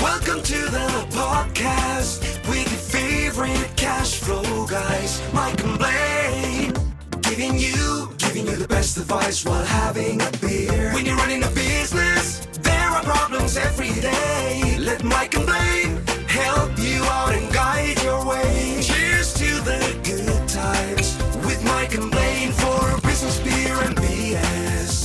Welcome to the podcast with your favorite cash flow guys, Mike and Blaine. Giving you the best advice while having a beer. When you're running a business, there are problems every day. Let Mike and Blaine help you out and guide your way. Cheers to the good times with Mike and Blaine for business, beer, and BS.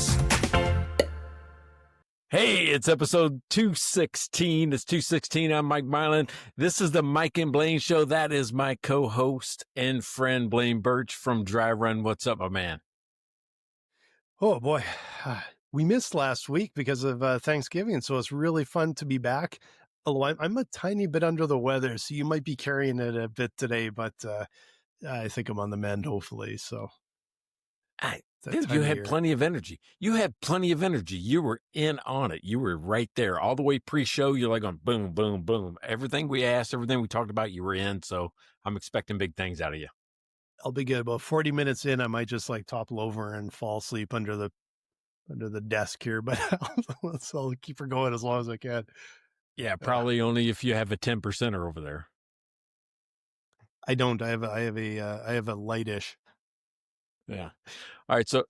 Hey, it's episode 216. It's 216. I'm Mike Mylan. This is the Mike and Blaine Show. That is my co-host and friend, Blaine Birch from Dry Run. What's up, my man? Oh, boy. We missed last week because of Thanksgiving, so it's really fun to be back. Although I'm a tiny bit under the weather, so you might be carrying it a bit today, but I think I'm on the mend, hopefully. So, Dude, you had plenty of energy. You had plenty of energy. You were in on it. You were right there all the way pre-show. You're like on boom, boom, boom. Everything we asked, everything we talked about, you were in. So I'm expecting big things out of you. I'll be good. About 40 minutes in, I might just like topple over and fall asleep under the desk here, but I'll keep her going as long as I can. Yeah, probably only if you have a 10%er over there. I don't. I have a lightish. Yeah. All right. So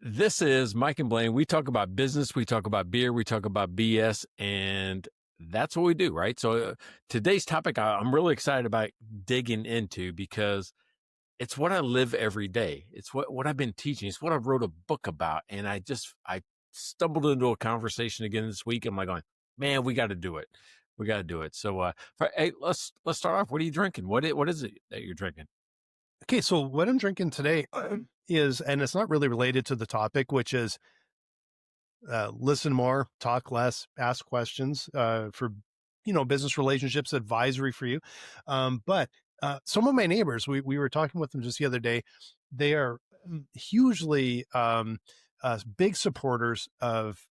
this is Mike and Blaine. We talk about business. We talk about beer. We talk about BS, and that's what we do, right? So today's topic, I'm really excited about digging into because it's what I live every day. It's what I've been teaching. It's what I wrote a book about. And I stumbled into a conversation again this week. I'm like going, man, we got to do it. We got to do it. So, hey, let's start off. What are you drinking? What is it that you're drinking? Okay, so what I'm drinking today is, and it's not really related to the topic, which is listen more, talk less, ask questions for, business relationships, advisory for you. But some of my neighbors, we were talking with them just the other day. They are hugely big supporters of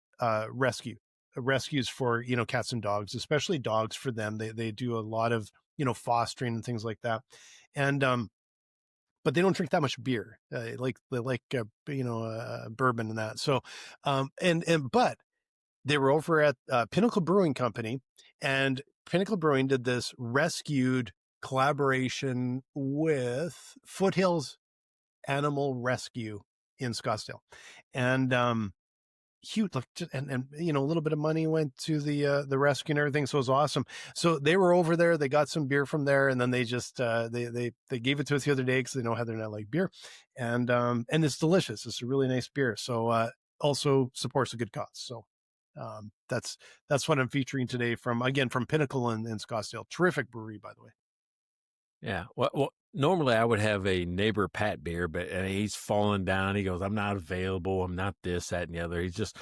rescues for, cats and dogs, especially dogs for them. They do a lot of, fostering and things like that. And but they don't drink that much beer. They like bourbon and that. So, but they were over at Pinnacle Brewing Company, and Pinnacle Brewing did this rescued collaboration with Foothills Animal Rescue in Scottsdale, and huge, and a little bit of money went to the rescue and everything, so it was awesome. So they were over there, they got some beer from there, and then they just they gave it to us the other day because they know Heather and I like beer, and it's delicious. It's a really nice beer, so also supports a good cause. So that's what I'm featuring today from Pinnacle in Scottsdale. Terrific brewery, by the way. Yeah. Well, normally I would have a neighbor Pat beer, but he's fallen down. He goes, I'm not available. I'm not this, that, and the other. He's just,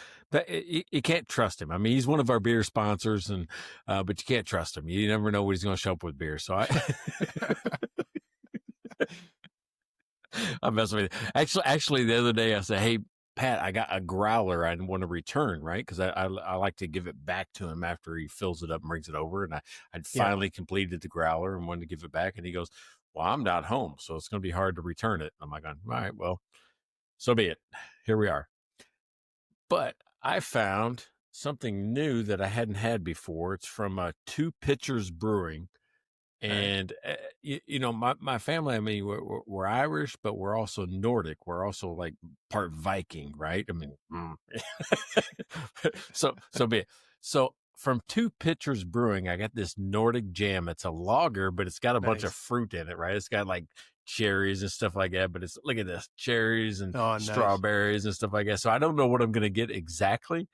you can't trust him. I mean, he's one of our beer sponsors, and but you can't trust him. You never know what he's going to show up with beer. So I'm messing with you. Actually, the other day I said, hey, Pat, I got a growler I want to return, right? Because I like to give it back to him after he fills it up and brings it over. And I'd finally completed the growler and wanted to give it back. And he goes, well, I'm not home, so it's going to be hard to return it. I'm like, all right, well, so be it. Here we are. But I found something new that I hadn't had before. It's from Two Pitchers Brewing. And, my family, I mean, we're Irish, but we're also Nordic. We're also like part Viking, right? I mean, so be it. So from Two Pitchers Brewing, I got this Nordic jam. It's a lager, but it's got a bunch of fruit in it, right? It's got like cherries and stuff like that, but look at this, cherries and strawberries and stuff like that. So I don't know what I'm going to get exactly.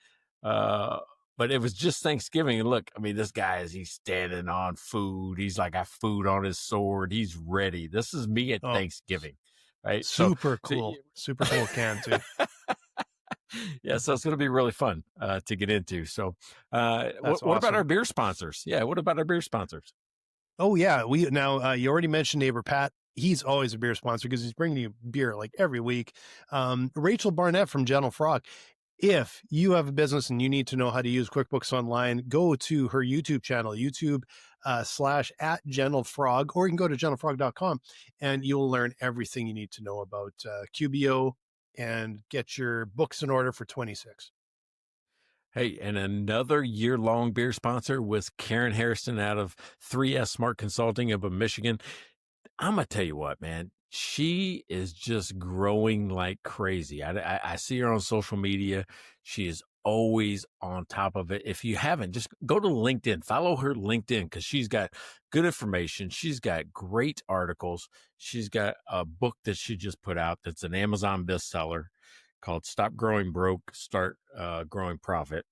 But it was just Thanksgiving. And look, I mean, this guy he's standing on food. He's like got food on his sword. He's ready. This is me at Thanksgiving, right? Super cool can too. Yeah. So it's going to be really fun to get into. So what about our beer sponsors? Yeah. What about our beer sponsors? Oh yeah. You already mentioned neighbor Pat. He's always a beer sponsor because he's bringing you beer like every week. Rachel Barnett from Gentle Frog. If you have a business and you need to know how to use QuickBooks Online, go to her YouTube channel, YouTube/@GentleFrog, or you can go to gentlefrog.com and you'll learn everything you need to know about QBO and get your books in order for 26. Hey, and another year-long beer sponsor was Karen Harrison out of 3S Smart Consulting up in Michigan. I'm going to tell you what, man, she is just growing like crazy. I see her on social media. She is always on top of it. If you haven't, just go to LinkedIn, follow her LinkedIn, because she's got good information. She's got great articles. She's got a book that she just put out that's an Amazon bestseller called Stop Growing Broke, Start Growing Profit.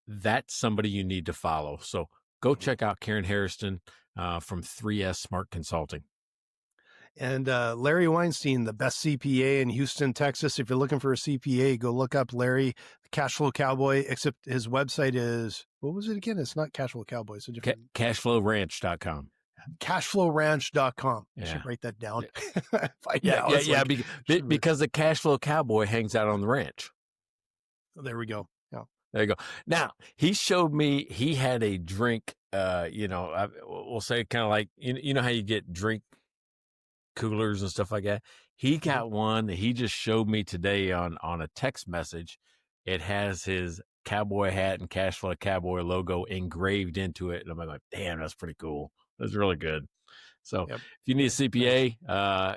That's somebody you need to follow. So go check out Karen Harrison from 3S Smart Consulting. And Larry Weinstein, the best CPA in Houston, Texas. If you're looking for a CPA, go look up Larry, the Cash Flow Cowboy, except his website is, what was it again? It's not Cash Flow Cowboy. It's a different. Cashflowranch.com. Cashflowranch.com. Yeah. I should write that down. Yeah. Because the Cash Flow Cowboy hangs out on the ranch. There we go. Yeah. There you go. Now, he showed me, he had a drink, we'll say kind of like, you know how you get drink coolers and stuff like that. He got one that he just showed me today on a text message. It has his cowboy hat and Cash Flow Cowboy logo engraved into it. And I'm like, damn, that's pretty cool. That's really good. So if you need a CPA,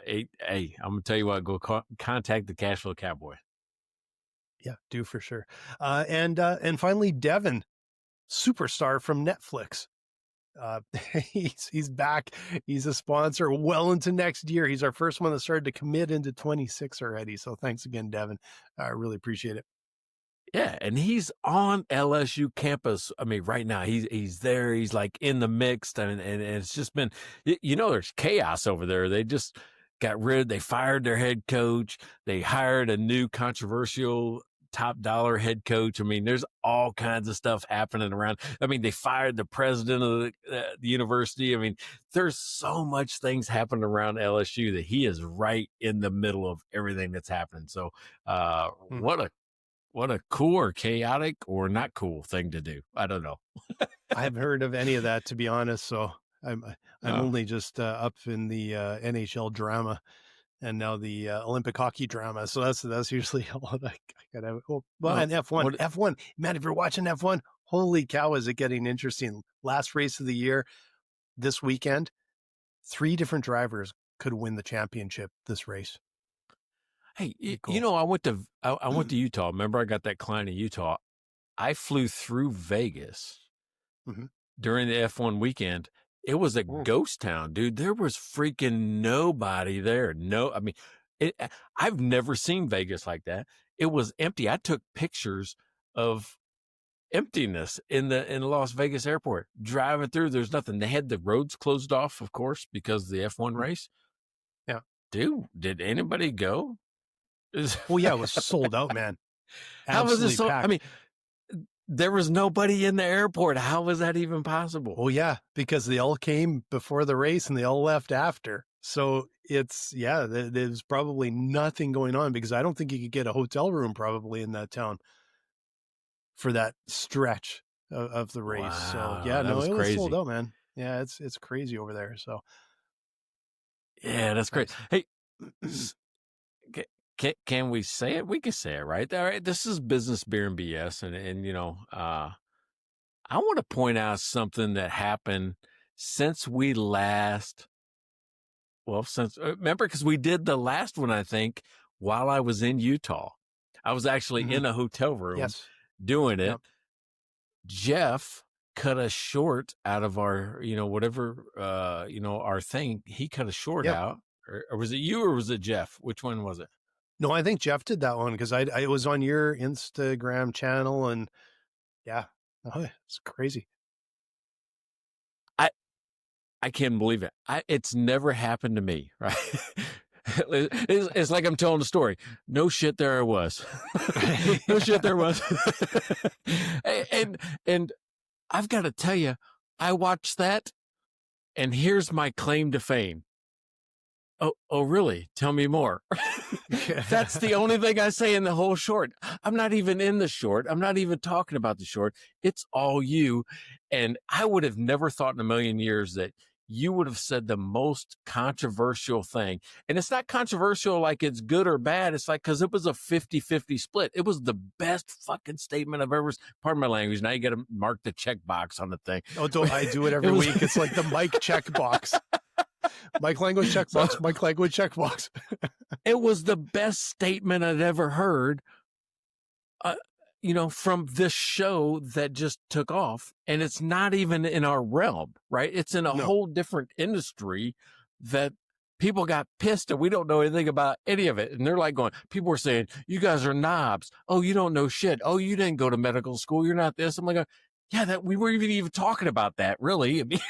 hey, I'm going to tell you what, go contact the Cash Flow Cowboy. Yeah, do for sure. And finally, Devin, superstar from Netflix. He's back. He's a sponsor well into next year. He's our first one that started to commit into 26 already. So thanks again, Devin. I really appreciate it. Yeah, and he's on LSU campus. I mean, right now he's there. He's like in the mix, and it's just been, there's chaos over there. They just they fired their head coach. They hired a new controversial top dollar head coach. I mean, there's all kinds of stuff happening around. I mean, they fired the president of the university. I mean, there's so much things happening around LSU that he is right in the middle of everything that's happening. So, what a cool or chaotic or not cool thing to do. I don't know. I haven't heard of any of that, to be honest. So I'm only just up in the NHL drama and now the Olympic hockey drama. So that's usually all that I got. And F1, man, if you're watching F1, holy cow, is it getting interesting. Last race of the year this weekend, 3 different drivers could win the championship this race. Hey, cool. I went to Utah. Remember, I got that client in Utah. I flew through Vegas during the F1 weekend. It was a ghost town, dude. There was freaking nobody there. No, I mean, I've never seen Vegas like that. It was empty. I took pictures of emptiness in the Las Vegas airport. Driving through, there's nothing. They had the roads closed off, of course, because of the F1 race. Yeah, dude, did anybody go? Well, yeah, it was sold out, man. How was it so? I mean, there was nobody in the airport. How was that even possible? Well, yeah, because they all came before the race and they all left after. So there's probably nothing going on, because I don't think you could get a hotel room probably in that town for that stretch of the race. Wow, so it was crazy. sold out, man. Yeah, it's crazy over there. So yeah, that's great. Hey, can we say it? We can say it, right? All right. This is Business Beer and BS. And I want to point out something that happened since we last, remember, because we did the last one, I think, while I was in Utah. I was actually in a hotel room doing it. Yep. Jeff cut a short out of our, our thing. He cut a short out. Or was it you or was it Jeff? Which one was it? No, I think Jeff did that one, because I was on your Instagram channel, and it's crazy. I can't believe it. It's never happened to me, right? It's like I'm telling a story. No shit, there I was. No shit, there was. and I've got to tell you, I watched that, and here's my claim to fame. Oh, really? Tell me more. That's the only thing I say in the whole short. I'm not even in the short. I'm not even talking about the short. It's all you. And I would have never thought in a million years that you would have said the most controversial thing. And it's not controversial like it's good or bad. It's like, because it was a 50-50 split. It was the best fucking statement I've ever, pardon my language. Now you got to mark the check box on the thing. Oh, I do it every week. It's like the Mike check box. Mike language check box, Mike language check box. It was the best statement I'd ever heard, from this show that just took off. And it's not even in our realm, right? It's in a whole different industry that people got pissed and we don't know anything about any of it. And they're like people were saying, you guys are knobs. Oh, you don't know shit. Oh, you didn't go to medical school. You're not this. I'm like, yeah, that we weren't even talking about that, really. I mean,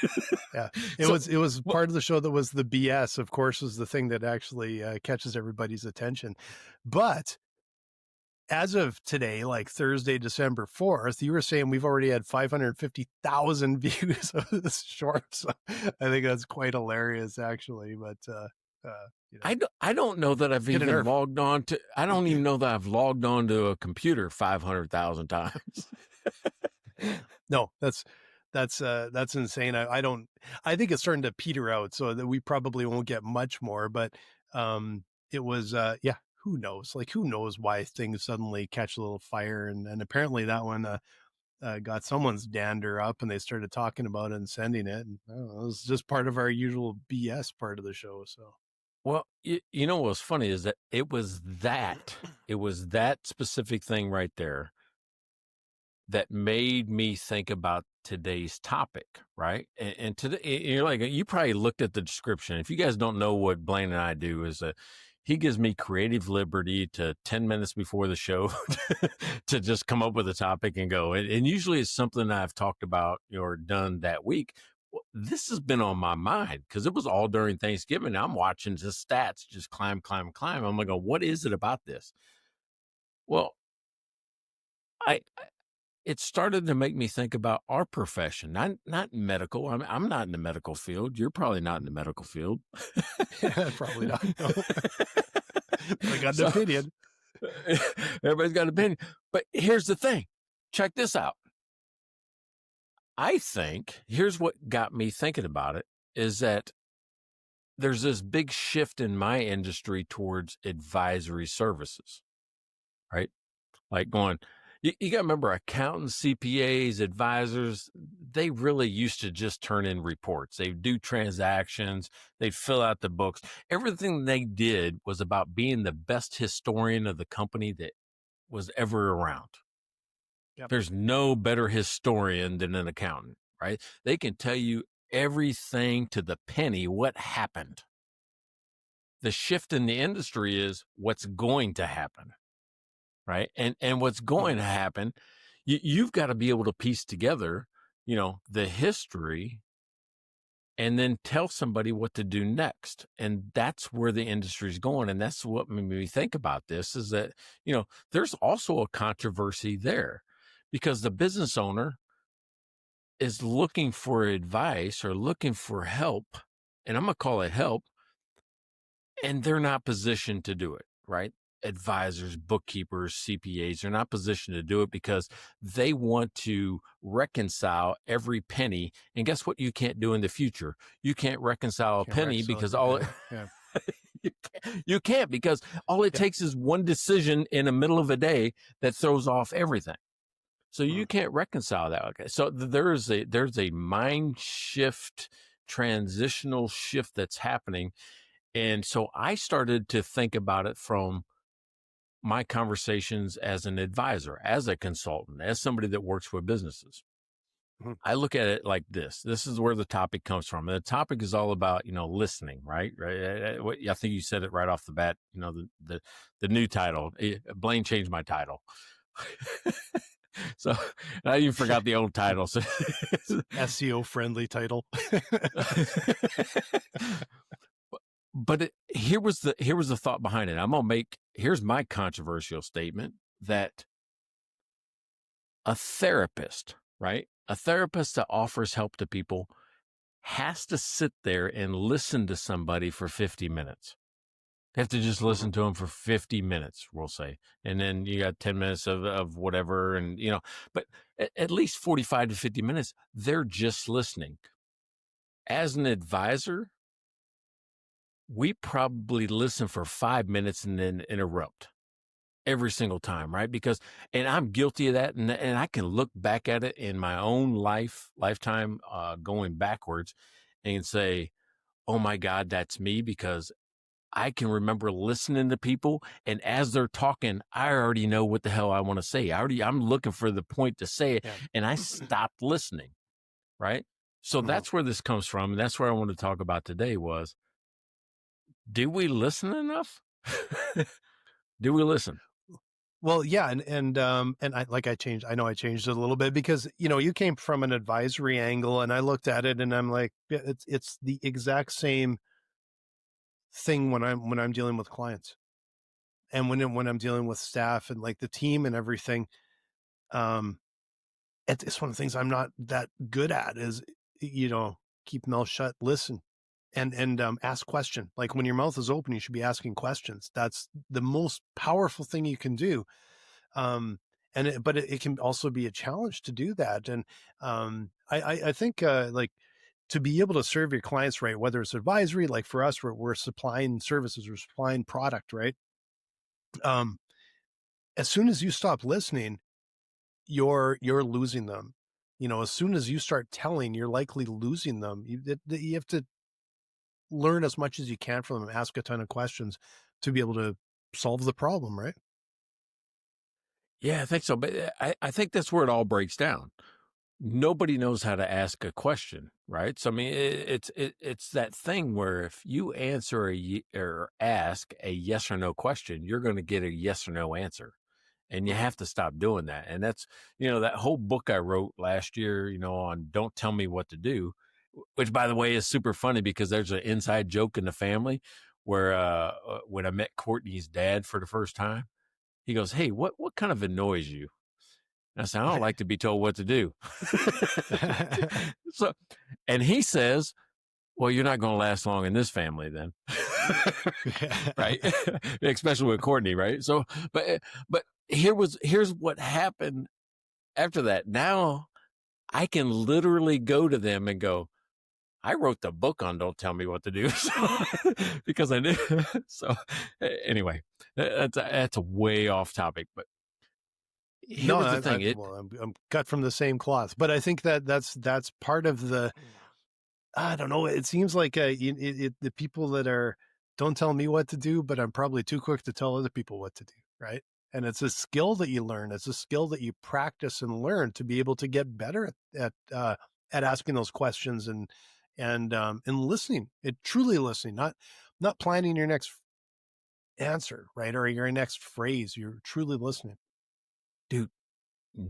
yeah, it was part of the show that was the BS, of course, was the thing that actually catches everybody's attention. But as of today, like Thursday, December 4th, you were saying we've already had 550,000 views of this short. So I think that's quite hilarious, actually. But I don't know that I've even logged on to. I don't even know that I've logged on to a computer 500,000 times. No, that's insane. I think it's starting to peter out, so that we probably won't get much more. But it was who knows? Like, who knows why things suddenly catch a little fire? And apparently that one got someone's dander up, and they started talking about it and sending it. And I don't know, it was just part of our usual BS part of the show. So, well, you know what's funny is that it was that specific thing right there that made me think about today's topic, right? And today, you're like, you probably looked at the description. If you guys don't know what Blaine and I do, is he gives me creative liberty to 10 minutes before the show to just come up with a topic and go. And usually it's something I've talked about or done that week. Well, this has been on my mind because it was all during Thanksgiving. I'm watching the stats just climb. I'm like, what is it about this? Well, it started to make me think about our profession, not medical. I'm not in the medical field. You're probably not in the medical field. Probably not. No. But I got an opinion. Everybody's got an opinion. But here's the thing. Check this out. I think here's what got me thinking about it is that there's this big shift in my industry towards advisory services, right? Like going, you got to remember, accountants, CPAs, advisors, they really used to just turn in reports. They'd do transactions. They'd fill out the books. Everything they did was about being the best historian of the company that was ever around. Yep. There's no better historian than an accountant, right? They can tell you everything to the penny what happened. The shift in the industry is what's going to happen. Right. And what's going to happen, you've got to be able to piece together, the history and then tell somebody what to do next. And that's where the industry is going. And that's what made me think about this is that, there's also a controversy there because the business owner is looking for advice or looking for help. And I'm going to call it help. And they're not positioned to do it. Right. Advisors, bookkeepers, CPAs are not positioned to do it because they want to reconcile every penny. And guess what you can't do in the future? You can't reconcile a penny because you can't because all it takes is one decision in the middle of a day that throws off everything. So you can't reconcile that. Okay. So there's a mind shift, transitional shift that's happening. And so I started to think about it from my conversations as an advisor, as a consultant, as somebody that works with businesses. Mm-hmm. I look at it like this. This is where the topic comes from. And the topic is all about, listening, right? I think you said it right off the bat, the new title. Blaine changed my title. So I even forgot the old title. So SEO friendly title. But here was the thought behind it. Here's my controversial statement that a therapist, right? A therapist that offers help to people has to sit there and listen to somebody for 50 minutes. They have to just listen to them for 50 minutes, we'll say. And then you got 10 minutes of whatever. And, but at least 45 to 50 minutes, they're just listening. As an advisor, we probably listen for 5 minutes and then interrupt every single time, right? Because, and I'm guilty of that. And I can look back at it in my own lifetime, going backwards and say, oh my God, that's me, because I can remember listening to people, and as they're talking, I already know what the hell I want to say. I'm looking for the point to say it, Yeah. and I stopped listening, right? So Mhm. that's where this comes from, and that's where I want to talk about today was, do we listen enough? Do we listen? Well, yeah, and I know I changed it a little bit because you came from an advisory angle, and I looked at it, and I'm like, yeah, it's the exact same thing when I'm dealing with clients, and when I'm dealing with staff and like the team and everything. Um, it's one of the things I'm not that good at is keep mouth shut, listen, and ask question. Like when your mouth is open, you should be asking questions. That's the most powerful thing you can do. Um, but it can also be a challenge to do that. And I think like to be able to serve your clients right, whether it's advisory, like for us, we're supplying services, we're supplying product, right? Um, as soon as you stop listening, you're losing them. As soon as you start telling, you're likely losing them. You have to learn as much as you can from them, ask a ton of questions to be able to solve the problem, right? Yeah, I think so. But I think that's where it all breaks down. Nobody knows how to ask a question, right? So I mean, it's that thing where if you answer or ask a yes or no question, you're going to get a yes or no answer, and you Mhm. have to stop doing that. And that's that whole book I wrote last year, on "Don't Tell Me What to Do," which by the way is super funny because there's an inside joke in the family where when I met Courtney's dad for the first time, he goes, "Hey, what kind of annoys you?" And I said, "I don't like to be told what to do." So, and he says, "Well, you're not going to last long in this family then." Right? Especially with Courtney, right? So, but here's what happened after that. Now I can literally go to them and go, I wrote the book on "Don't Tell Me What to Do," because I knew. So anyway, that's a way off topic, but here No, was the thing. I'm cut from the same cloth, but I think that's part of the. I don't know. It seems like the people that are don't tell me what to do, but I'm probably too quick to tell other people what to do, right? And it's a skill that you learn. It's a skill that you practice and learn to be able to get better at asking those questions and listening. It truly listening, not planning your next answer, right, or your next phrase. You're truly listening. Dude,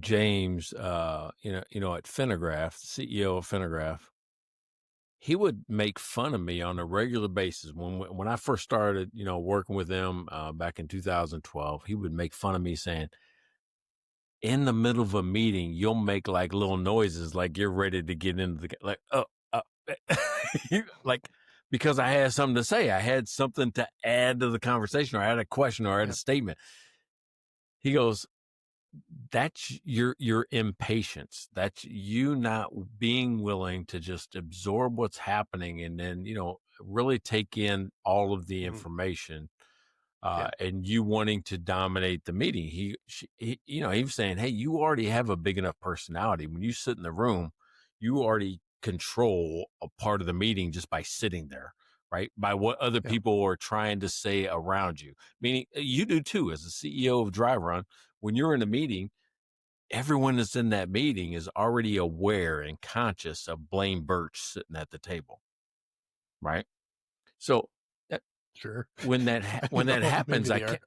James, at Finagraph, the CEO of Finagraph, he would make fun of me on a regular basis. When I first started, working with them back in 2012, he would make fun of me saying, in the middle of a meeting, you'll make like little noises like you're ready to get into the like, like because I had something to say, I had something to add to the conversation, or I had a question, or I had a Yep. statement. He goes, that's your impatience. That's you not being willing to just absorb what's happening and then, really take in all of the Mhm. information, Yeah. and you wanting to dominate the meeting. He was saying, hey, you already have a big enough personality. When you sit in the room, you already control a part of the meeting just by sitting there, right? By what other Yeah. people are trying to say around you. Meaning you do too, as the CEO of Dry Run. When you're in a meeting, everyone that's in that meeting is already aware and conscious of Blaine Birch sitting at the table, right? So that, Sure. I when don't that know. Maybe happens, I they are. can't.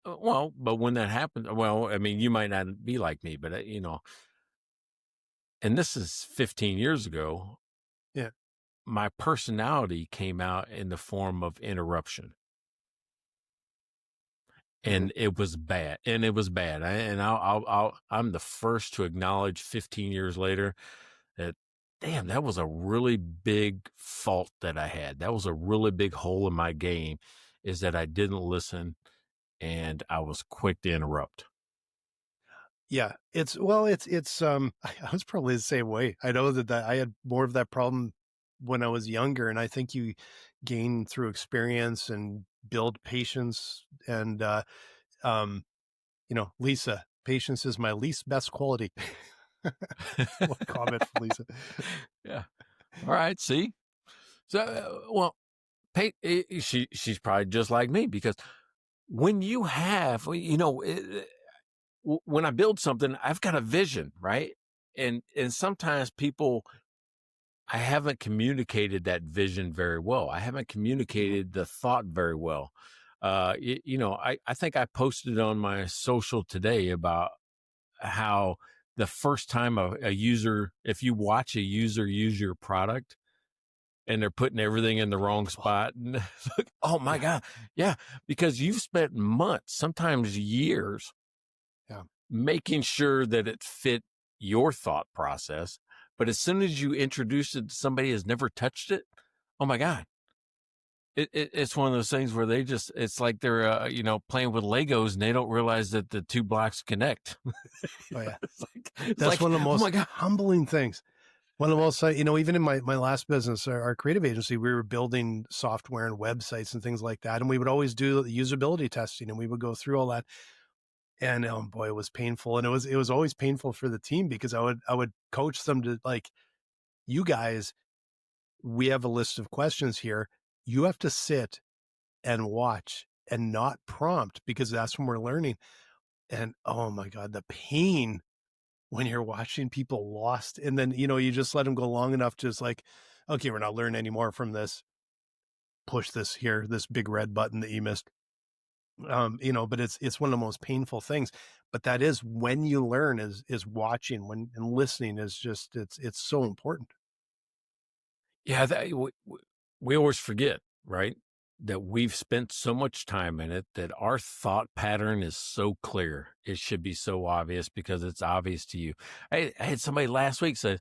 Well, but when that happens, well, I mean, you might not be like me, but and this is 15 years ago. Yeah. My personality came out in the form of interruption, Mhm. and it was bad. And it was bad. I'm the first to acknowledge 15 years later that, damn, that was a really big fault that I had. That was a really big hole in my game, is that I didn't listen and I was quick to interrupt. Yeah. It's I was probably the same way. I know that I had more of that problem when I was younger, and I think you gain through experience and build patience. And um, Lisa, patience is my least best quality. One comment from Lisa. Yeah. All right. See. So, well, she's probably just like me, because when you have, when I build something, I've got a vision, right? And sometimes people, I haven't communicated that vision very well. I haven't communicated the thought very well. I think I posted on my social today about how the first time a user, if you watch a user use your product and they're putting everything in the wrong spot, and oh my God. Yeah. Because you've spent months, sometimes years, Yeah. making sure that it fit your thought process. But as soon as you introduce it to somebody who's never touched it, oh my God. It's one of those things where it's like they're, playing with Legos and they don't realize that the two blocks connect. Oh yeah. It's That's like, one of the oh most my God. humbling things. One of the most, even in my last business, our creative agency, we were building software and websites and things like that. And we would always do the usability testing, and we would go through all that. And oh boy, it was painful. And it was always painful for the team, because I would coach them to, like, you guys, we have a list of questions here. You have to sit and watch and not prompt, because that's when we're learning. And oh my God, the pain when you're watching people lost, and then, you just let them go long enough, just like, okay, we're not learning anymore from this. Push this here, this big red button that you missed. But it's one of the most painful things. But that is when you learn, is watching, when and listening is just, it's so important. Yeah. We always forget, right? That we've spent so much time in it, that our thought pattern is so clear. It should be so obvious because it's obvious to you. I had somebody last week say,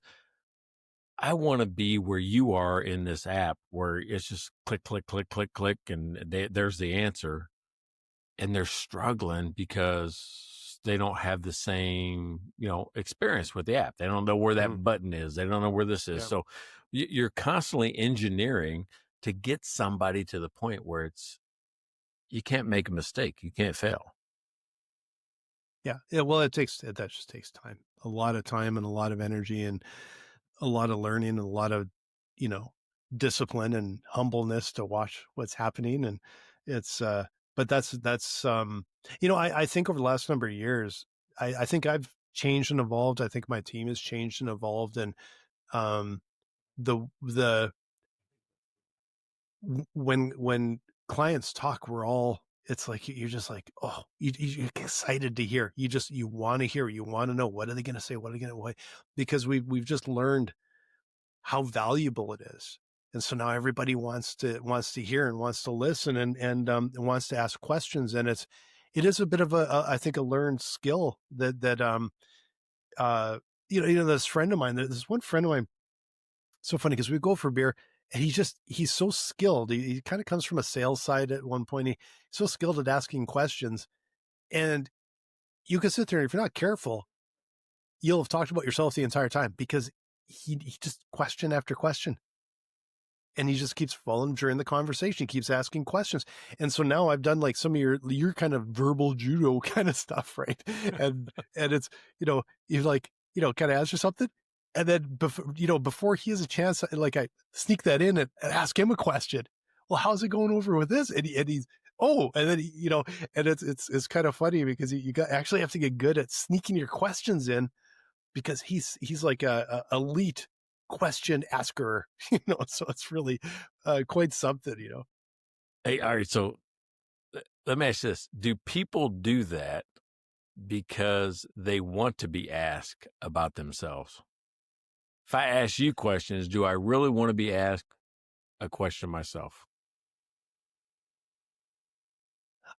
I want to be where you are in this app, where it's just click, click, click, click, click, and there's the answer. And they're struggling because they don't have the same, experience with the app. They don't know where that button is. They don't know where this is. Yeah. So you're constantly engineering to get somebody to the point where you can't make a mistake. You can't fail. Yeah. Yeah. Well, that just takes time, a lot of time and a lot of energy, and a lot of learning, and a lot of, you know, discipline and humbleness to watch what's happening. And it's, but I think over the last number of years, I think I've changed and evolved. I think my team has changed and evolved. And, um, the when clients talk, it's like, you're just like, oh, you're excited to hear. You want to hear, you want to know, what are they going to say? What are they going to, why? Because we've just learned how valuable it is. And so now everybody wants to hear and wants to listen, and wants to ask questions. And it is a bit of I think, a learned skill uh, this friend of mine, this one friend of mine, so funny, because we go for beer, and he's so skilled. He kind of comes from a sales side at one point. He's so skilled at asking questions, and you can sit there, and if you're not careful, you'll have talked about yourself the entire time, because he just question after question. And he just keeps following during the conversation, keeps asking questions. And so now I've done, like, some of your kind of verbal judo kind of stuff, right? And it's, you like, kind of answer something. And then before he has a chance, like, I sneak that in and ask him a question. Well, how's it going over with this? And he's, oh, and then, and it's kind of funny, because actually have to get good at sneaking your questions in, because he's like a elite question asker, so it's really quite something. Hey, all right. So let me ask this. Do people do that because they want to be asked about themselves? If I ask you questions, do I really want to be asked a question myself?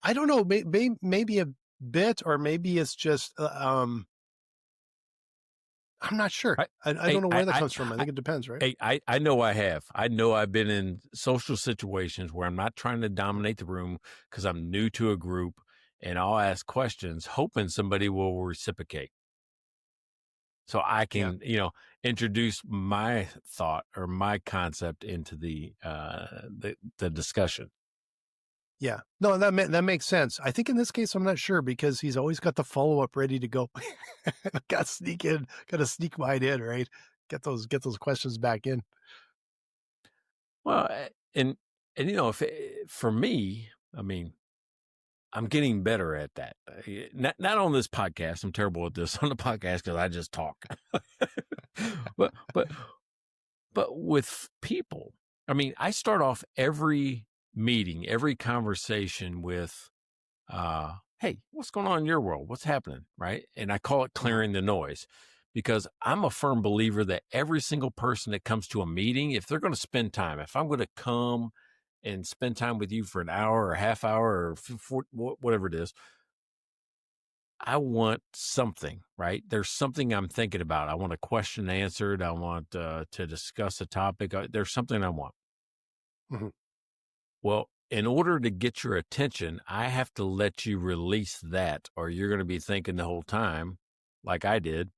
I don't know, maybe a bit, or maybe it's just I'm not sure. I don't know where that comes from. I think it depends, right? I know I have. I know I've been in social situations where I'm not trying to dominate the room because I'm new to a group, and I'll ask questions hoping somebody will reciprocate. so I can, introduce my thought or my concept into the discussion. Yeah. No, that makes sense. I think in this case, I'm not sure because he's always got the follow-up ready to go. Got to sneak in, got to sneak right in, right? Get those questions back in. Well, and if for me, I mean, I'm getting better at that. Not on this podcast. I'm terrible at this on the podcast because I just talk. but with people, I mean, I start off every meeting, every conversation with, "Hey, what's going on in your world? What's happening?" Right? And I call it clearing the noise, because I'm a firm believer that every single person that comes to a meeting, if they're going to spend time, if I'm going to come and spend time with you for an hour or a half hour or whatever it is, I want something, right? There's something I'm thinking about. I want a question answered. I want to discuss a topic. There's something I want. Mhm. Well, in order to get your attention, I have to let you release that, or you're going to be thinking the whole time, like I did,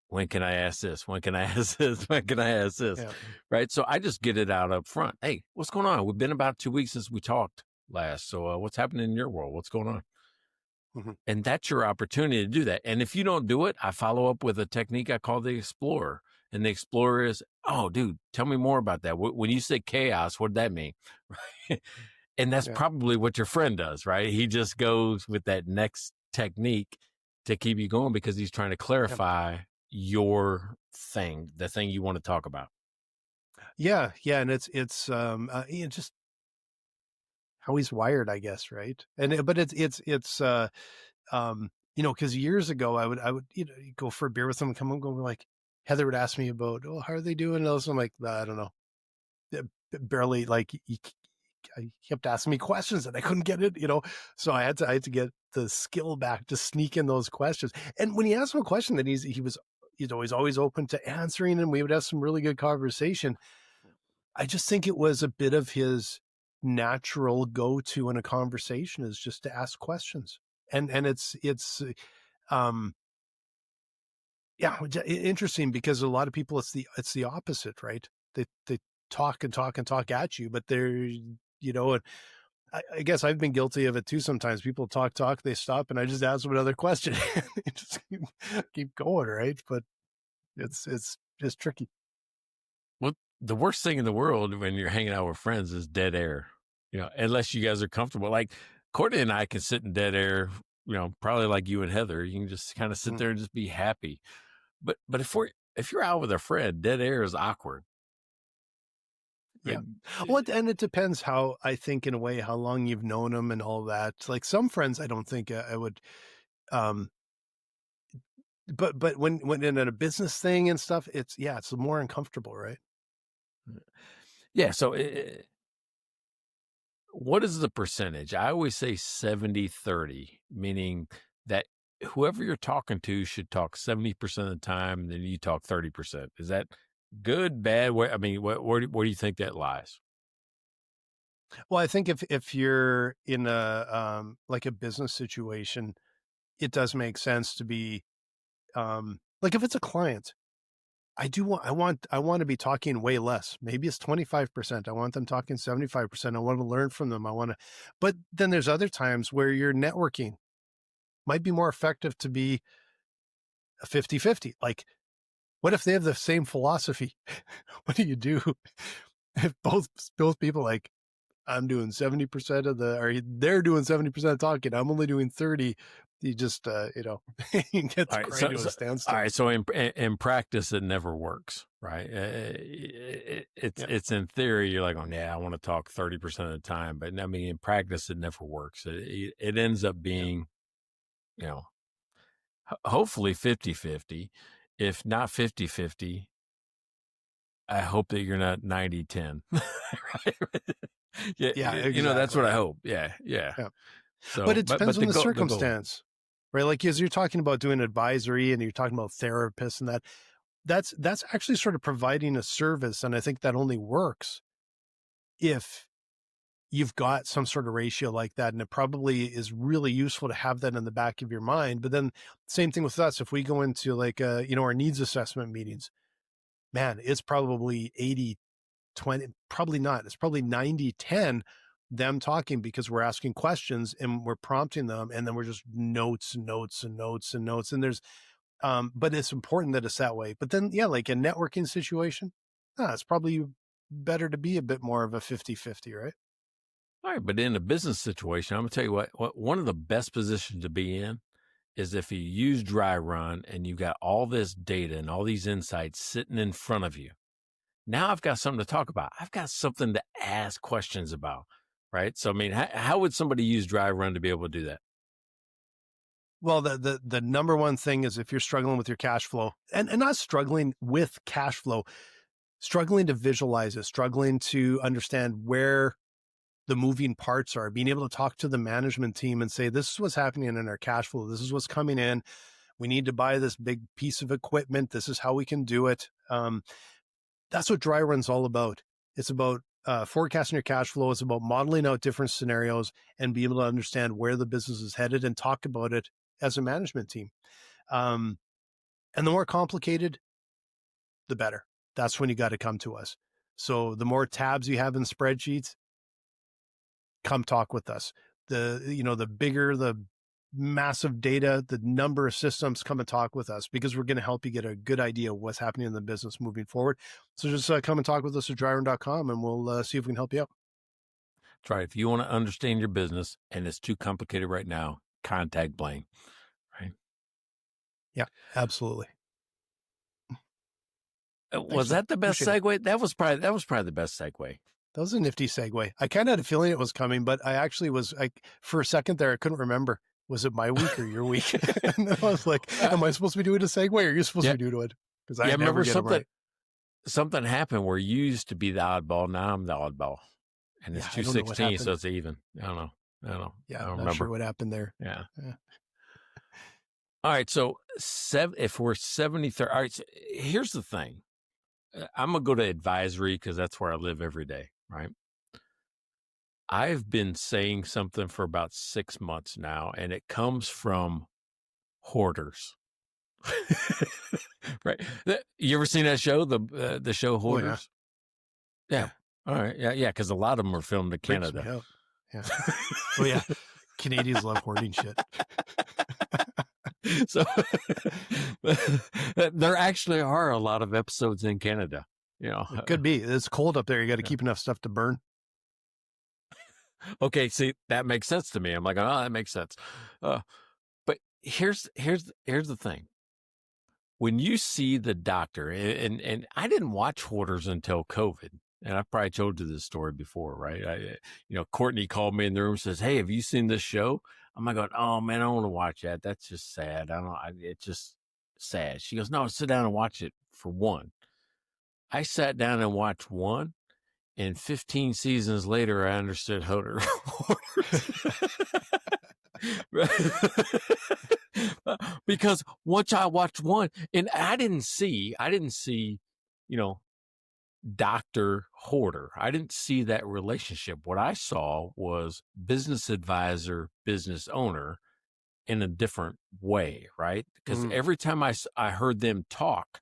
when can I ask this? When can I ask this? When can I ask this? Yeah. Right. So I just get it out up front. Hey, what's going on? We've been about 2 weeks since we talked last. So what's happening in your world? What's going on? Mhm. And that's your opportunity to do that. And if you don't do it, I follow up with a technique I call the explorer. And the explorer is, oh, dude, tell me more about that. When you say chaos, what did that mean? Right. And that's probably what your friend does, right? He just goes with that next technique to keep you going because he's trying to clarify your thing, the thing you want to talk about. Yeah. And it's just how he's wired, I guess. Right. But because years ago I would, go for a beer with someone, come and go like, Heather would ask me about, oh, how are they doing? And I'm like, I don't know. Barely, like, he kept asking me questions and I couldn't get it, so I had to get the skill back to sneak in those questions. And when he asked him a question that he's always open to answering, and we would have some really good conversation. I just think it was a bit of his natural go-to in a conversation is just to ask questions. And it's um interesting because a lot of people, it's the opposite, right? They talk and talk and talk at you, but they're, and I guess I've been guilty of it too. Sometimes people talk, they stop, and I just ask them another question. Just keep going, right? But it's just tricky. Well, the worst thing in the world when you're hanging out with friends is dead air, unless you guys are comfortable. Like Courtney and I can sit in dead air, probably like you and Heather. You can just kind of sit there and just be happy. But if you're out with a friend, dead air is awkward. Yeah. Well, and it depends how, I think, in a way, how long you've known them and all that. Like some friends, I don't think I would, but when in a business thing and stuff, it's more uncomfortable, right? Yeah. So what is the percentage? I always say 70-30, meaning that whoever you're talking to should talk 70% of the time, then you talk 30%. Is that good, bad? Where do you think that lies? Well, I think if you're in a like a business situation, it does make sense to be like if it's a client, I want to be talking way less. Maybe it's 25%. I want them talking 75%. I want to learn from them. But then there's other times where your networking might be more effective to be a 50-50. Like, what if they have the same philosophy? What do you do if both people, like, I'm doing 70% or they're doing 70% of talking, I'm only doing 30. You just, you get to grind to a standstill. All right. So in practice, it never works, right? It's in theory, you're like, oh, yeah, I want to talk 30% of the time. But I mean, in practice, it never works. It ends up being, hopefully 50-50. If not 50-50, I hope that you're not 90-10. Right? Yeah, exactly. That's what I hope. Yeah. So, but it depends on the circumstance, right? Like, as you're talking about doing advisory and you're talking about therapists and that's actually sort of providing a service. And I think that only works if you've got some sort of ratio like that. And it probably is really useful to have that in the back of your mind. But then same thing with us. If we go into like, our needs assessment meetings, man, it's probably 80-20, probably not. It's probably 90-10 them talking, because we're asking questions and we're prompting them. And then we're just notes and notes and notes and notes. And there's, but it's important that it's that way. But then, yeah, like a networking situation, it's probably better to be a bit more of a 50-50, right? All right, but in a business situation, I'm gonna tell you what one of the best positions to be in is if you use dry run and you've got all this data and all these insights sitting in front of you. Now I've got something to talk about. I've got something to ask questions about, right? So, I mean, how would somebody use dry run to be able to do that? Well, the number one thing is if you're struggling with your cash flow, and not struggling with cash flow, struggling to visualize it, struggling to understand where the moving parts are, being able to talk to the management team and say, this is what's happening in our cash flow. This is what's coming in. We need to buy this big piece of equipment. This is how we can do it. That's what dry run's all about. It's about forecasting your cash flow. It's about modeling out different scenarios and be able to understand where the business is headed and talk about it as a management team. And the more complicated, the better. That's when you got to come to us. So the more tabs you have in spreadsheets, come talk with us. The bigger the massive data, the number of systems, come and talk with us, because we're going to help you get a good idea of what's happening in the business moving forward. So just come and talk with us at dryrun.com, and we'll see if we can help you out. That's right. If you want to understand your business and it's too complicated right now, contact Blaine. Right? Yeah, absolutely. Was that the best segue? That was probably the best segue. That was a nifty segue. I kind of had a feeling it was coming, but I actually was like, for a second there, I couldn't remember. Was it my week or your week? And then I was like, am I supposed to be doing a segue, or are you supposed to be doing it? Because I remember something happened where you used to be the oddball. Now I'm the oddball, and it's 216, so it's even. I don't know. Yeah, I don't not remember sure what happened there. Yeah. All right. So if we're 73, all right. So here's the thing. I'm gonna go to advisory because that's where I live every day. Right. I've been saying something for about 6 months now, and it comes from hoarders. Right. You ever seen that show, the show Hoarders? Oh, yeah. All right. Yeah. Because a lot of them are filmed in Canada. Yeah. Oh, yeah. Canadians love hoarding shit. So there actually are a lot of episodes in Canada. It could be. It's cold up there. You got to keep enough stuff to burn. Okay, see, that makes sense to me. I'm like, oh, that makes sense. But here's the thing. When you see the doctor, and I didn't watch Hoarders until COVID, and I've probably told you this story before, right? Courtney called me in the room and says, "Hey, have you seen this show?" I'm like, "Oh man, I don't want to watch that. That's just sad. It's just sad." She goes, "No, sit down and watch it for one." I sat down and watched one. And 15 seasons later, I understood Hoarders. Because once I watched one, and I didn't see, doctor hoarder. I didn't see that relationship. What I saw was business advisor, business owner in a different way, right? Because every time I heard them talk,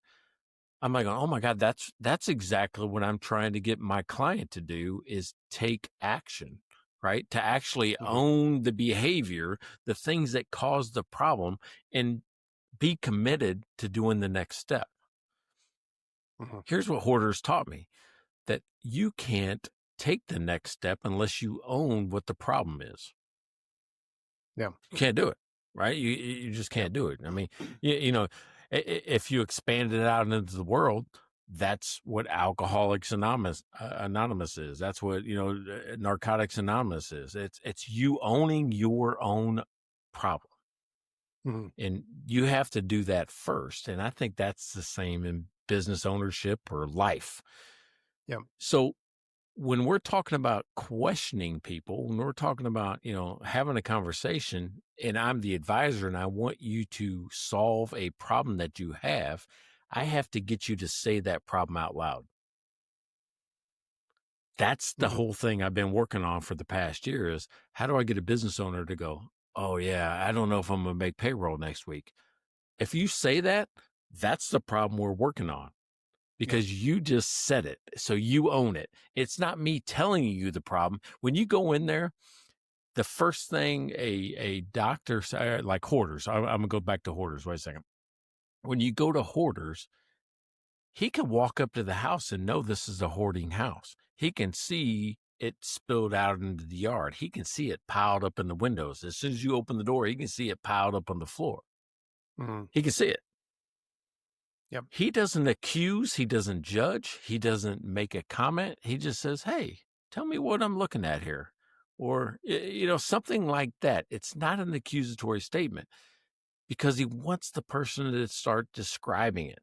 I'm like, oh my God, that's exactly what I'm trying to get my client to do, is take action, right? To actually own the behavior, the things that cause the problem, and be committed to doing the next step. Here's what Hoarders taught me, that you can't take the next step unless you own what the problem is. Yeah. You can't do it, right? You just can't do it. I mean, if you expand it out into the world, that's what Alcoholics Anonymous is. That's what, Narcotics Anonymous is. It's you owning your own problem. And you have to do that first. And I think that's the same in business ownership or life. Yeah. So when we're talking about questioning people, when we're talking about, having a conversation, and I'm the advisor and I want you to solve a problem that you have, I have to get you to say that problem out loud. that's the whole thing I've been working on for the past year is how do I get a business owner to go, oh yeah, I don't know if I'm going to make payroll next week. If you say that, that's the problem we're working on because you just said it. So you own it. It's not me telling you the problem. When you go in there, the first thing a doctor, like Hoarders, I'm going to go back to Hoarders. Wait a second. When you go to Hoarders, he can walk up to the house and know this is a hoarding house. He can see it spilled out into the yard. He can see it piled up in the windows. As soon as you open the door, he can see it piled up on the floor. He can see it. Yep. He doesn't accuse. He doesn't judge. He doesn't make a comment. He just says, hey, tell me what I'm looking at here. Or, something like that. It's not an accusatory statement because he wants the person to start describing it.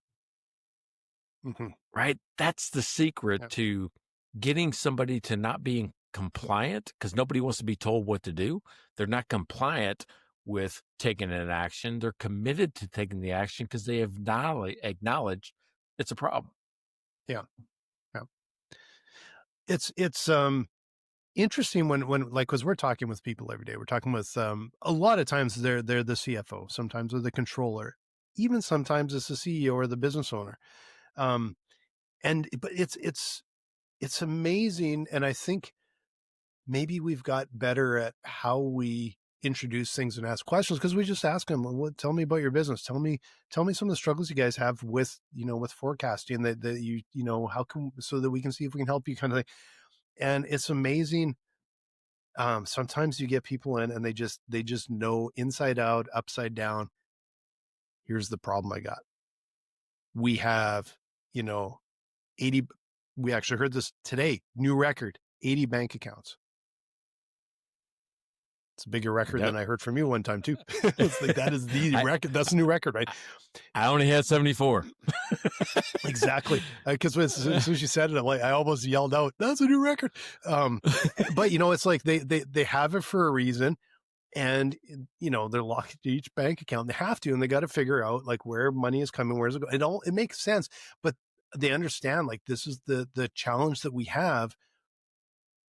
Right? That's the secret to getting somebody to not being compliant because nobody wants to be told what to do. They're not compliant with taking an action. They're committed to taking the action because they have acknowledged it's a problem. Yeah. It's interesting when like, cause we're talking with people every day. We're talking with, a lot of times they're the CFO, sometimes they're the controller, even sometimes it's the CEO or the business owner. But it's amazing. And I think maybe we've got better at how we introduce things and ask questions because we just ask them, well, tell me about your business. Tell me some of the struggles you guys have with, with forecasting that how can, so that we can see if we can help you kind of thing. And it's amazing. Sometimes you get people in and they just know inside out, upside down. Here's the problem I got. We have, 80, we actually heard this today, new record, 80 bank accounts. It's a bigger record than I heard from you one time too. It's like, that is the record. That's a new record, right? I only had 74. Exactly. Because as soon as you said it, I almost yelled out, that's a new record. But it's like they have it for a reason. And, they're locked to each bank account. They have to, and they got to figure out like where money is coming, where's it going. It makes sense, but they understand like this is the challenge that we have.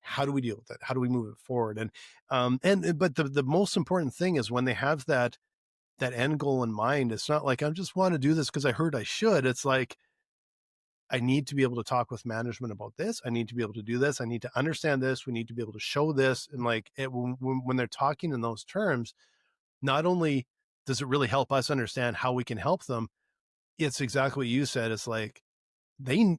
How do we deal with it? How do we move it forward? But the most important thing is when they have that end goal in mind, it's not like I just want to do this because I heard I should. It's like, I need to be able to talk with management about this. I need to be able to do this. I need to understand this. We need to be able to show this. And like when they're talking in those terms, not only does it really help us understand how we can help them, it's exactly what you said. It's like they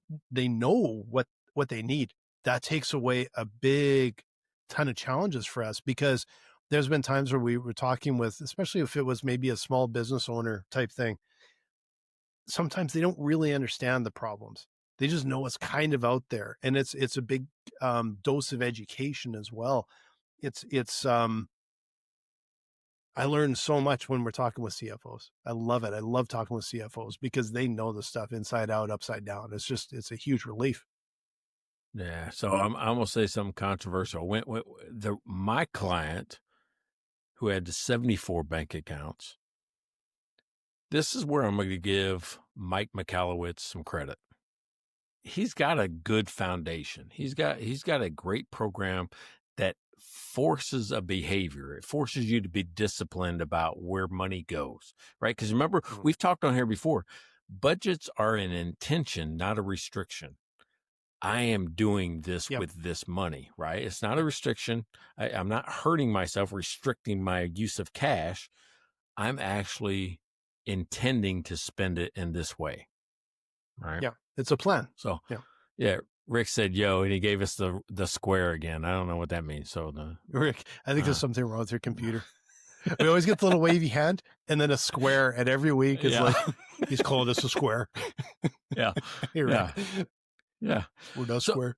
know what they need. That takes away a big ton of challenges for us because there's been times where we were talking with, especially if it was maybe a small business owner type thing. Sometimes they don't really understand the problems. They just know it's kind of out there, and it's a big dose of education as well. I learned so much when we're talking with CFOs. I love it. I love talking with CFOs because they know the stuff inside out, upside down. It's a huge relief. Yeah. So I'm going to say something controversial. My client who had the 74 bank accounts, this is where I'm going to give Mike Michalowicz some credit. He's got a good foundation. He's got a great program that forces a behavior. It forces you to be disciplined about where money goes, right? Because remember, we've talked on here before, budgets are an intention, not a restriction. I am doing this with this money, right? It's not a restriction. I'm not hurting myself, restricting my use of cash. I'm actually intending to spend it in this way, right? Yeah, it's a plan. So, Rick said, yo, and he gave us the square again. I don't know what that means. So Rick, I think there's something wrong with your computer. We always get the little wavy hand and then a square, and every week is like, he's calling us a square. Yeah. You're right. Yeah. We're not square.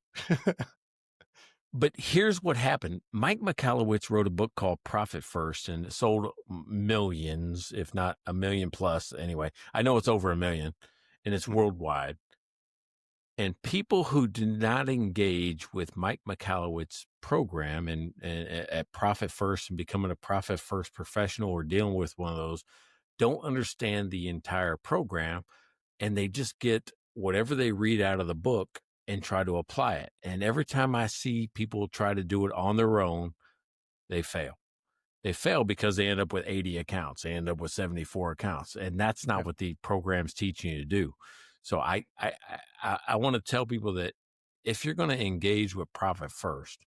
But here's what happened. Mike Michalowicz wrote a book called Profit First, and it sold millions, if not a million plus. Anyway, I know it's over 1 million, and it's worldwide. And people who do not engage with Mike Michalowicz's program and at Profit First and becoming a Profit First professional or dealing with one of those don't understand the entire program, and they just get whatever they read out of the book and try to apply it. And every time I see people try to do it on their own, they fail. They fail because they end up with 80 accounts. They end up with 74 accounts. And that's not what the program's teaching you to do. So I want to tell people that if you're going to engage with profit first,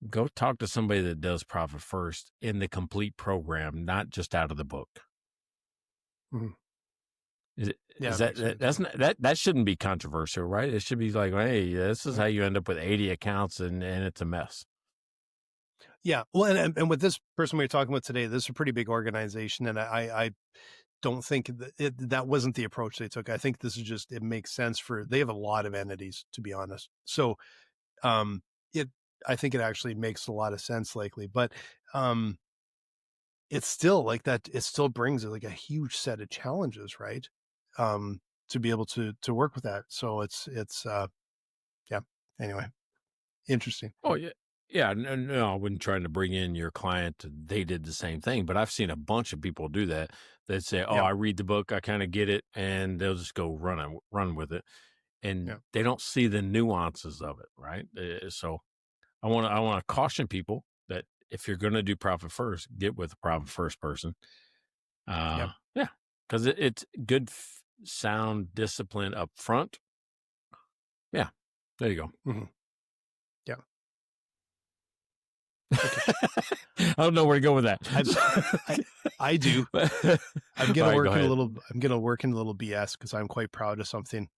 go talk to somebody that does profit first in the complete program, not just out of the book. Mhm. That shouldn't be controversial, right? It should be like, hey, this is how you end up with 80 accounts and it's a mess. Yeah. Well, and with this person we were talking about today, this is a pretty big organization. And I don't think that wasn't the approach they took. I think this is just, it makes sense they have a lot of entities, to be honest. So, I think it actually makes a lot of sense likely, but, it's still like that. It still brings like a huge set of challenges, right? To be able to work with that. So yeah. Anyway, interesting. Oh, yeah. Yeah, no, I wasn't trying to bring in your client. They did the same thing, but I've seen a bunch of people do that. They'd say, "Oh, Yeah. I read the book, I kind of get it," and they'll just go run with it, and they don't see the nuances of it, right? So I want to caution people that if you're going to do profit first, get with a profit first person. Yeah, because it's good, sound discipline up front. Yeah, there you go. Mm-hmm. Yeah. Okay. I don't know where to go with that. I do. I'm gonna work in a little. I'm gonna work in a little BS because I'm quite proud of something.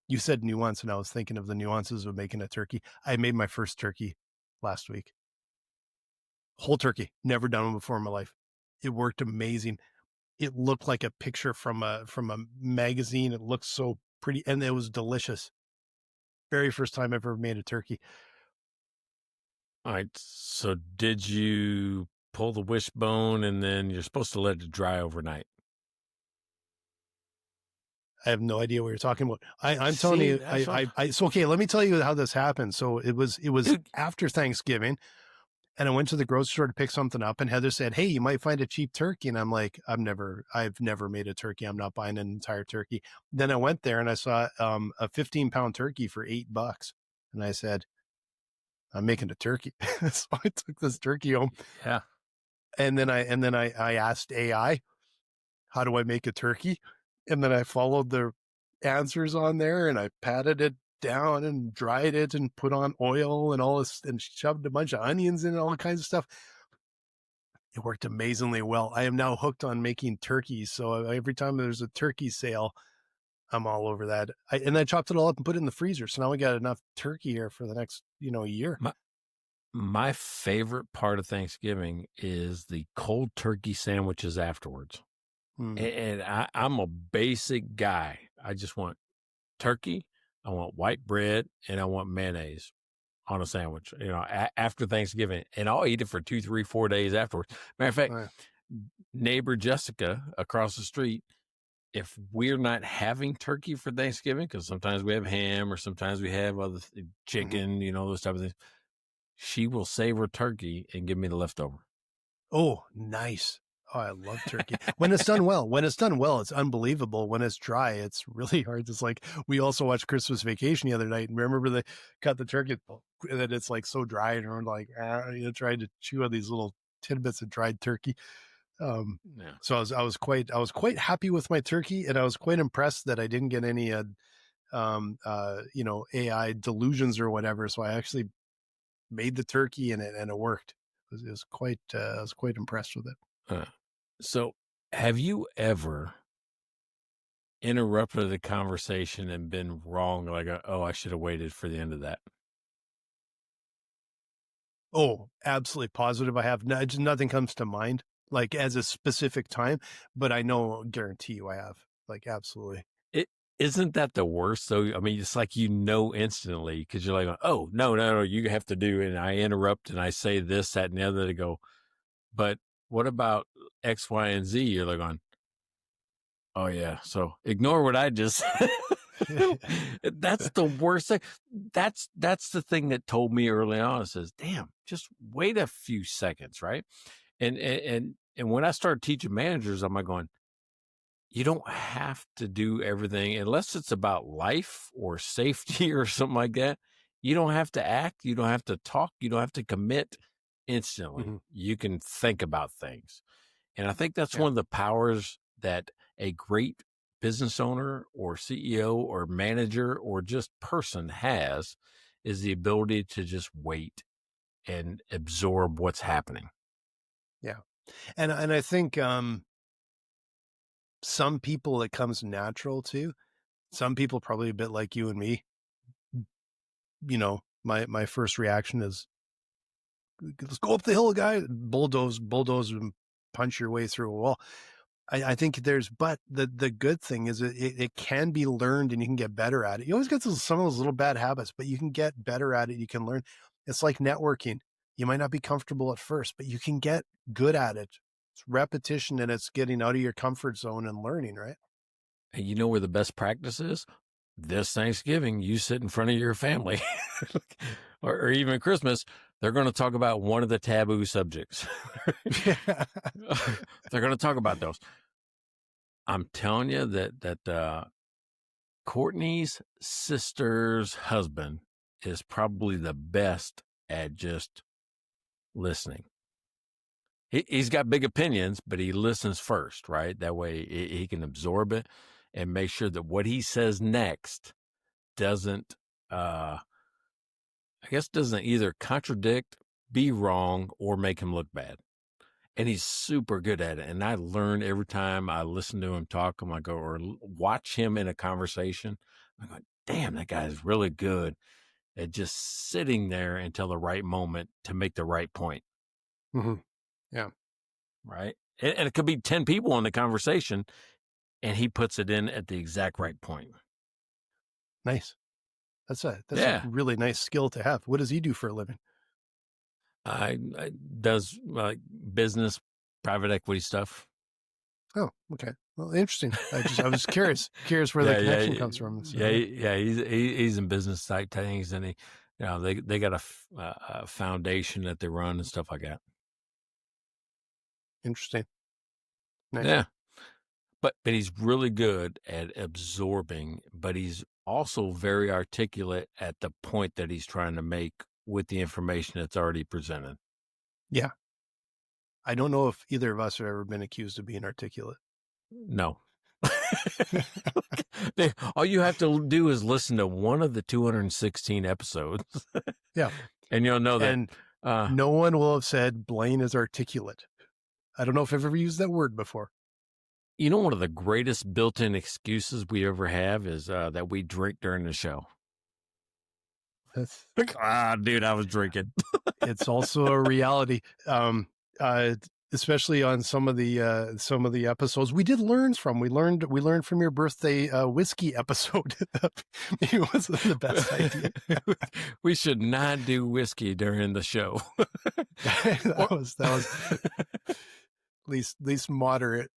You said nuance, and I was thinking of the nuances of making a turkey. I made my first turkey last week. Whole turkey, never done one before in my life. It worked amazing. It looked like a picture from a magazine. It looked so pretty, and it was delicious. Very first time I've ever made a turkey. All right. So did you pull the wishbone and then you're supposed to let it dry overnight? I have no idea what you're talking about. I'm telling you, so okay, let me tell you how this happened. So it was after Thanksgiving, and I went to the grocery store to pick something up, and Heather said, "Hey, you might find a cheap turkey." And I'm like, I've never made a turkey. I'm not buying an entire turkey. Then I went there and I saw a 15-pound turkey for $8. And I said, I'm making a turkey. So I took this turkey home. Yeah. And then I asked AI, how do I make a turkey? And then I followed the answers on there, and I patted it down and dried it and put on oil and all this and shoved a bunch of onions in and all kinds of stuff. It worked amazingly well. I am now hooked on making turkeys. So every time there's a turkey sale, I'm all over that. And I chopped it all up and put it in the freezer. So now we got enough turkey here for the next, year. My favorite part of Thanksgiving is the cold turkey sandwiches afterwards. And I'm a basic guy. I just want turkey, I want white bread, and I want mayonnaise on a sandwich, after Thanksgiving. And I'll eat it for 2, 3, 4 days afterwards. Matter of fact, neighbor Jessica across the street, if we're not having turkey for Thanksgiving, because sometimes we have ham or sometimes we have other chicken, those type of things, she will save her turkey and give me the leftover. Oh, nice. Oh, I love turkey. When it's done well, it's unbelievable. When it's dry, it's really hard. It's like, we also watched Christmas Vacation the other night, and remember they cut the turkey that it's like so dry, and we're like, trying to chew on these little tidbits of dried turkey. So I was quite happy with my turkey, and I was quite impressed that I didn't get any, AI delusions or whatever. So I actually made the turkey and it worked. I was quite impressed with it. So have you ever interrupted a conversation and been wrong? Like, I should have waited for the end of that. Oh, absolutely positive. I have nothing comes to mind like as a specific time, but I guarantee you I have, like, absolutely. Isn't that the worst though? I mean, it's like, instantly, because you're like, oh, no, you have to do it. And I interrupt and I say this, that, and the other to go, but what about X, Y, and Z? You're like on, oh yeah. So ignore what I just said. That's the worst thing. That's the thing that told me early on. It says, damn, just wait a few seconds. Right. And when I started teaching managers, I'm like going, you don't have to do everything unless it's about life or safety or something like that. You don't have to act. You don't have to talk. You don't have to commit instantly. Hmm. You can think about things. And I think that's Yeah. one of the powers that a great business owner or CEO or manager or just person has, is the ability to just wait and absorb what's happening. Yeah. And I think some people it comes natural to. Some people probably a bit like you and me. You know, my first reaction is, let's go up the hill, guy. Bulldoze, and punch your way through a wall. I think but the good thing is it can be learned and you can get better at it. You always get some of those little bad habits, but you can get better at it. You can learn. It's like networking. You might not be comfortable at first, but you can get good at it. It's repetition and it's getting out of your comfort zone and learning, right? And you know where the best practice is? This Thanksgiving, you sit in front of your family, or even Christmas, they're going to talk about one of the taboo subjects. Yeah. They're going to talk about those. I'm telling you that Courtney's sister's husband is probably the best at just listening. He's got big opinions, but he listens first, right? That way he can absorb it and make sure that what he says next doesn't, doesn't either contradict, be wrong, or make him look bad. And he's super good at it. And I learn every time I listen to him talk, I'm like, or watch him in a conversation. I'm like, damn, that guy's really good at just sitting there until the right moment to make the right point. Mm-hmm. Yeah. Right. And it could be 10 people in the conversation and he puts it in at the exact right point. Nice. That's a Yeah. really nice skill to have. What does he do for a living? I does like business, private equity stuff. Oh, okay. Well, interesting. I was curious where the connection comes from. So. Yeah. He's in business type things, and they got a foundation that they run and stuff like that. Interesting. Nice. Yeah, but he's really good at absorbing, but he's also very articulate at the point that he's trying to make with the information that's already presented. Yeah. I don't know if either of us have ever been accused of being articulate. No. All you have to do is listen to one of the 216 episodes. Yeah. And you'll know that. And no one will have said Blaine is articulate. I don't know if I've ever used that word before. You know, one of the greatest built-in excuses we ever have is that we drink during the show. That's, dude, I was drinking. It's also a reality. Especially on some of the episodes we did learn from. We learned from your birthday whiskey episode. It wasn't the best idea. We should not do whiskey during the show. that was at least moderate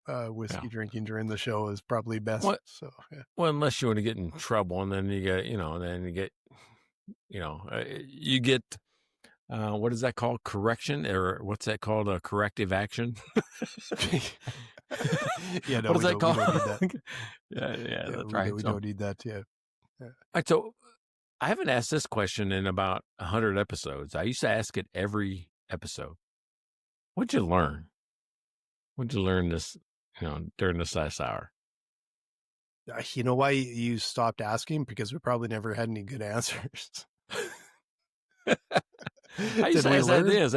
whiskey drinking during the show is probably best. What? So yeah. Well, unless you want to get in trouble, and then you get what is that called? Correction, or what's that called? A corrective action. Yeah, no, what is that called? We don't need that. yeah, that's right. We don't need that. Yeah. All right, so I haven't asked this question in about 100 episodes. I used to ask it every episode. What'd you learn? What'd you learn this, during this last hour? You know why you stopped asking? Because we probably never had any good answers. I used to ask that this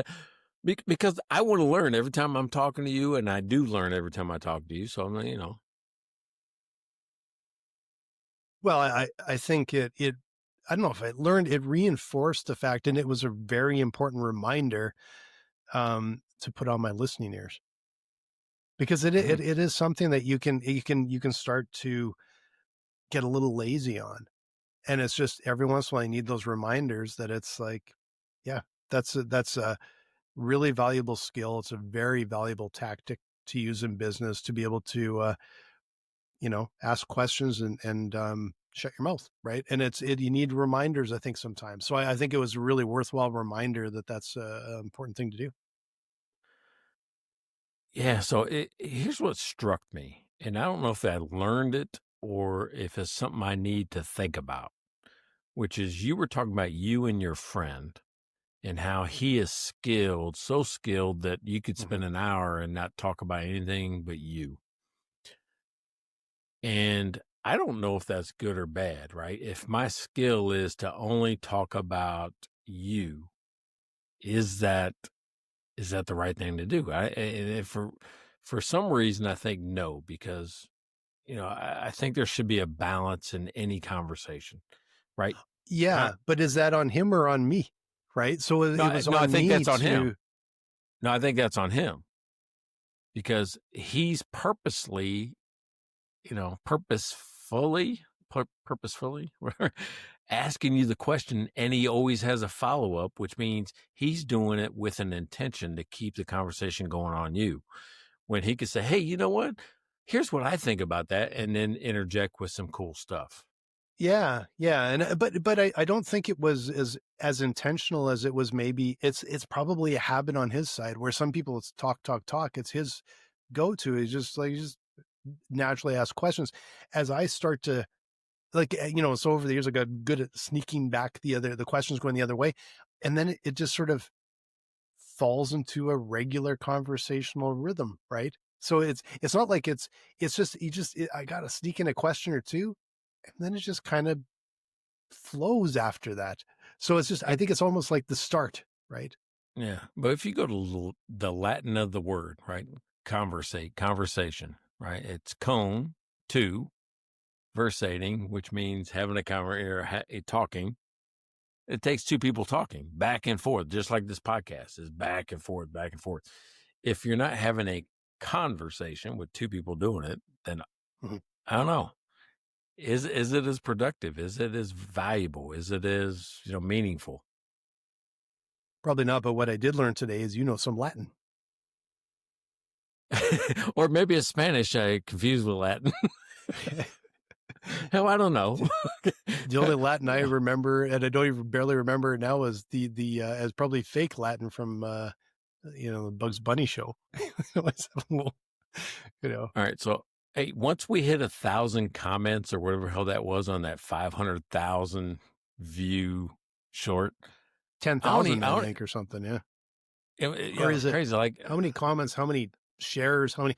because I want to learn every time I'm talking to you, and I do learn every time I talk to you. So I'm, Well, I think it I don't know if I learned, it reinforced the fact, and it was a very important reminder to put on my listening ears, because it is something that you can start to get a little lazy on, and it's just every once in a while you need those reminders that it's like, yeah, that's a really valuable skill. It's a very valuable tactic to use in business, to be able to ask questions and shut your mouth, right? And you need reminders, I think, sometimes. So I think it was a really worthwhile reminder that that's an important thing to do. Yeah. So here's what struck me And I don't know if I learned it or if it's something I need to think about, which is you were talking about you and your friend and how he is skilled, so skilled that you could spend an hour and not talk about anything but you. And I don't know if that's good or bad, right? If my skill is to only talk about you, is that the right thing to do? And if for some reason I think no, because I think there should be a balance in any conversation, right? Yeah, but is that on him or on me? Right. So it was No, I on think me that's on to. him. No, I think that's on him because he's purposefully, purposefully, whatever, asking you the question, and he always has a follow up, which means he's doing it with an intention to keep the conversation going on you. When he could say, "Hey, you know what? Here's what I think about that," and then interject with some cool stuff. Yeah, yeah, and but I don't think it was as intentional as it was. Maybe it's probably a habit on his side where some people it's talk talk talk. It's his go to. He's just naturally ask questions. As I start to so over the years I got good at sneaking back the questions going the other way, and then it just sort of falls into a regular conversational rhythm, right? So it's not like it's just I got to sneak in a question or two, and then it just kind of flows after that. So it's just I think it's almost like the start, right? Yeah, but if you go to the Latin of the word, right? Conversation, right? It's con, two, versating, which means having a talking. It takes two people talking back and forth, just like this podcast is back and forth, back and forth. If you're not having a conversation with two people doing it, then I don't know. Is it as productive? Is it as valuable? Is it as meaningful? Probably not. But what I did learn today is some Latin. Or maybe it's Spanish I confused with Latin. Hell, I don't know. The only Latin I remember, and I don't even barely remember it now, is the as probably fake Latin from the Bugs Bunny show. All right, so hey, once we hit 1,000 comments or whatever the hell that was on that 500,000 view short, 10,000 I think or something, yeah. Or is it crazy? Like how many comments? How many shares? How many?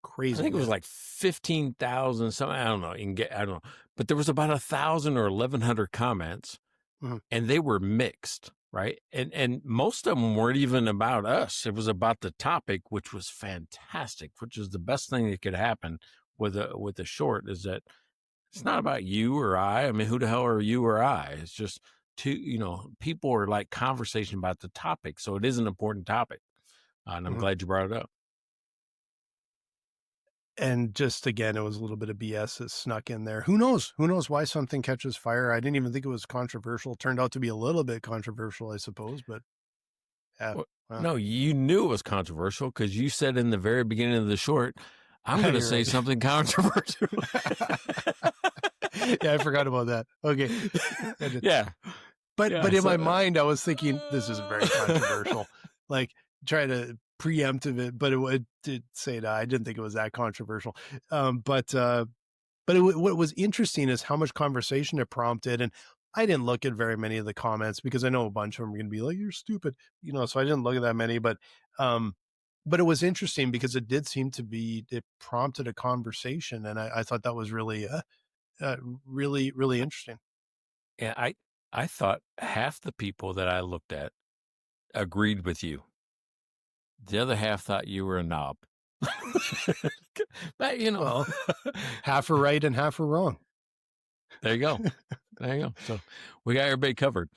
Crazy. I think it was like 15,000 something. I don't know. I don't know. But there was about 1,000 or 1,100 comments, and they were mixed, right? And most of them weren't even about us. It was about the topic, which was fantastic. Which is the best thing that could happen with a short is that it's not about you or I. I mean, who the hell are you or I? It's just people are like conversation about the topic, so it is an important topic, and I'm glad you brought it up. And just again, it was a little bit of BS that snuck in there. Who knows? Who knows why something catches fire? I didn't even think it was controversial. Turned out to be a little bit controversial, I suppose. But yeah, well, no, you knew it was controversial because you said in the very beginning of the short, "I'm going to say something controversial." Yeah, I forgot about that. Okay, yeah, but in my mind, I was thinking this is very controversial. Like trying to preemptive it, but it did say that I didn't think it was that controversial. But what was interesting is how much conversation it prompted, and I didn't look at very many of the comments because I know a bunch of them are going to be like, "You're stupid," so I didn't look at that many. But it was interesting because it did seem to be it prompted a conversation, and I thought that was really really really interesting. Yeah, I thought half the people that I looked at agreed with you. The other half thought you were a knob. But, well, half are right and half are wrong. There you go. So we got everybody covered.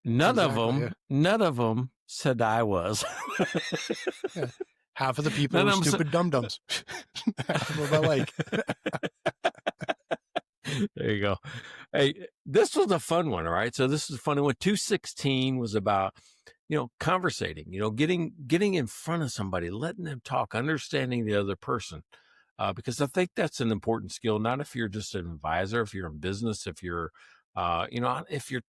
None of them said I was. Yeah. Half of the people are stupid dum-dums. Half of them I like. There you go. Hey, this was a fun one, all right? So this is a fun one. 216 was about conversating, getting in front of somebody, letting them talk, understanding the other person. Because I think that's an important skill, not if you're just an advisor, if you're in business, if you're, if you're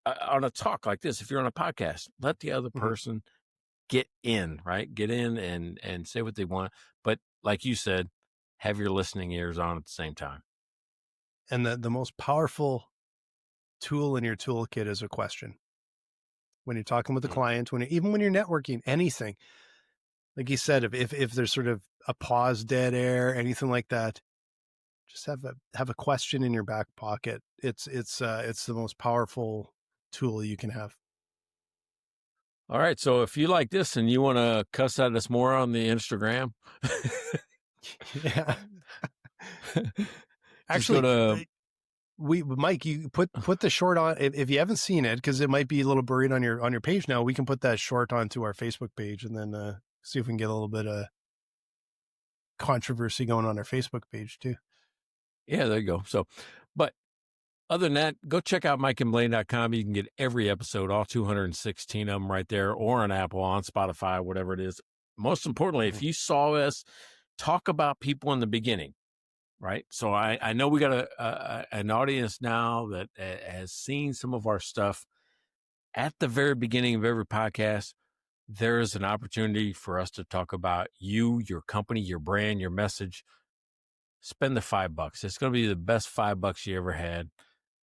on a talk like this, if you're on a podcast, let the other person get in, right? Get in and say what they want. But like you said, have your listening ears on at the same time. And the most powerful tool in your toolkit is a question. When you're talking with a client, even when you're networking, anything, like you said, if there's sort of a pause, dead air, anything like that, just have a question in your back pocket. It's the most powerful tool you can have. All right. So if you like this and you want to cuss at us more on the Instagram, yeah. Actually, Mike, you put the short on if you haven't seen it, because it might be a little buried on your page now. We can put that short onto our Facebook page and then see if we can get a little bit of controversy going on our Facebook page too. Yeah, there you go. So, but other than that, go check out MikeandBlaine.com. You can get every episode, all 216 of them right there, or on Apple, on Spotify, whatever it is. Most importantly, if you saw us talk about people in the beginning, right? So I know we got an audience now that has seen some of our stuff at the very beginning of every podcast. There is an opportunity for us to talk about you, your company, your brand, your message. Spend the $5. It's going to be the best $5 you ever had,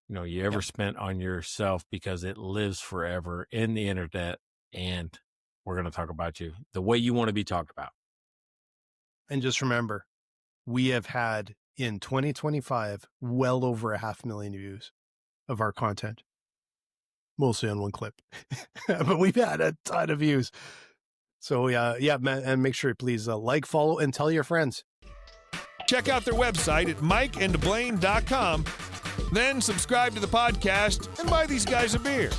you ever spent on yourself, because it lives forever in the internet. And we're going to talk about you the way you want to be talked about. And just remember, we have had in 2025 well over 500,000 views of our content, mostly on one clip, but we've had a ton of views. So and make sure please like, follow, and tell your friends. Check out their website at mikeandblaine.com. Then subscribe to the podcast and buy these guys a beer.